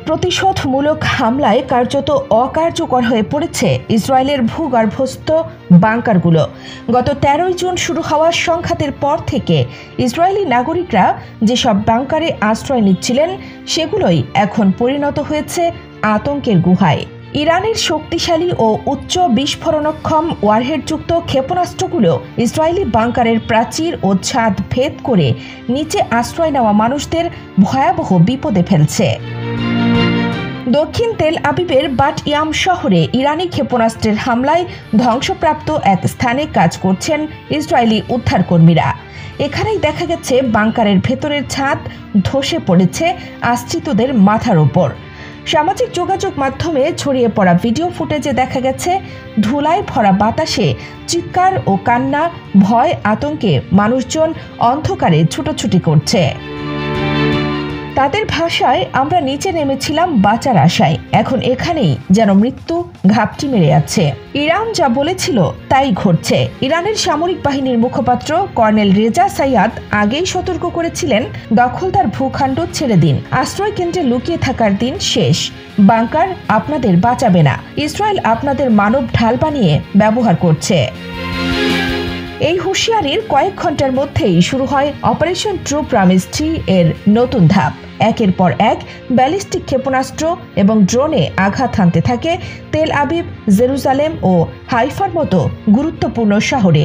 প্রতিশোধমূলক হামলায় কার্যত অকার্যকর হয়ে পড়েছে ইসরায়েলের ভূগর্ভস্থ বাংকারগুলো। গত 13 জুন শুরু হওয়া সংঘাতের পর থেকে ইসরায়েলি নাগরিকরা যেসব বাংকারে আশ্রয় নিচ্ছিলেন সেগুলোই এখন পরিণত হয়েছে আতঙ্কের গুহায়। ইরানের শক্তিশালী ও উচ্চ বিস্ফোরণক্ষম ওয়ারহেডযুক্ত ক্ষেপণাস্ত্রগুলো ইসরায়েলি বাংকারের প্রাচীর ও ছাদ ভেদ করে নিচে আশ্রয় নেওয়া মানুষদের ভয়াবহ বিপদে ফেলছে। দক্ষিণ তেল আবিবের বাট ইয়াম শহরে ইরানি ক্ষেপণাস্ত্রের হামলায় ধ্বংসপ্রাপ্ত এক স্থানে কাজ করছেন ইসরায়েলি উদ্ধারকর্মীরা। এখানেই দেখা গেছে বাংকারের ভেতরের ছাদ ধসে পড়েছে আশ্রিতদের মাথার ওপর। সামাজিক যোগাযোগ মাধ্যমে ছড়িয়ে পড়া ভিডিও ফুটেজে দেখা গেছে ধুলায় ভরা বাতাসে চিৎকার ও কান্না, ভয় আতঙ্কে মানুষজন অন্ধকারে ছুটোছুটি করছে। তাদের ভাষায়, আমরা নিচে নেমেছিলাম বাঁচার আশায়, এখন এখানেই যেন মৃত্যু ঘাপটি মেরে আছে। ইরান যা বলেছিল তাই ঘটছে। ইরানের সামরিক বাহিনীর মুখপাত্র কর্নেল রেজা সাইয়াদ আগেই সতর্ক করেছিলেন, দখলদার ভূখণ্ড ছেড়ে দিন, আশ্রয় কেন্দ্রে লুকিয়ে থাকার দিন শেষ, বাংকার আপনাদের বাঁচাবে না, ইসরায়েল আপনাদের মানব ঢাল বানিয়ে ব্যবহার করছে। এই হুঁশিয়ারির কয়েক ঘন্টার মধ্যেই শুরু হয় অপারেশন ট্রু প্রমিস 3 এর নতুন ধাপ। একের পর এক ব্যালিস্টিক ক্ষেপণাস্ত্র এবং ড্রোনে আঘাত হানতে থাকে তেল আবিব, জেরুজালেম ও হাইফার মতো গুরুত্বপূর্ণ শহরে।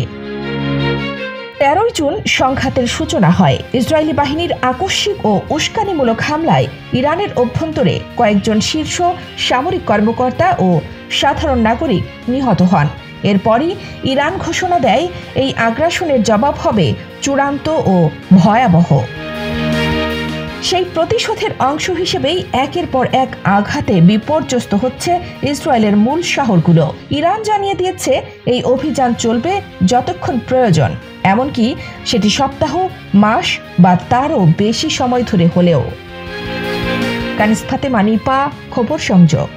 13 জুন সংঘাতের সূচনা হয়। ইসরায়েলি বাহিনীর আকস্মিক ও উস্কানিমূলক হামলায় ইরানের অভ্যন্তরে কয়েকজন শীর্ষ সামরিক কর্মকর্তা ও সাধারণ নাগরিক নিহত হন। এরপরই ইরান ঘোষণা দেয়, এই আগ্রাসনের জবাব হবে চূড়ান্ত ও ভয়াবহ। সেই প্রতিশোধের অংশ হিসেবেই একের পর এক আঘাতে বিপর্যস্ত হচ্ছে ইসরায়েলের মূল শহরগুলো। ইরান জানিয়ে দিয়েছে, এই অভিযান চলবে যতক্ষণ প্রয়োজন, এমনকি সেটি সপ্তাহ, মাস বা তারও বেশি সময় ধরে হলেও। কানিজ ফাতেমা, নিপা, খবর সংযোগ।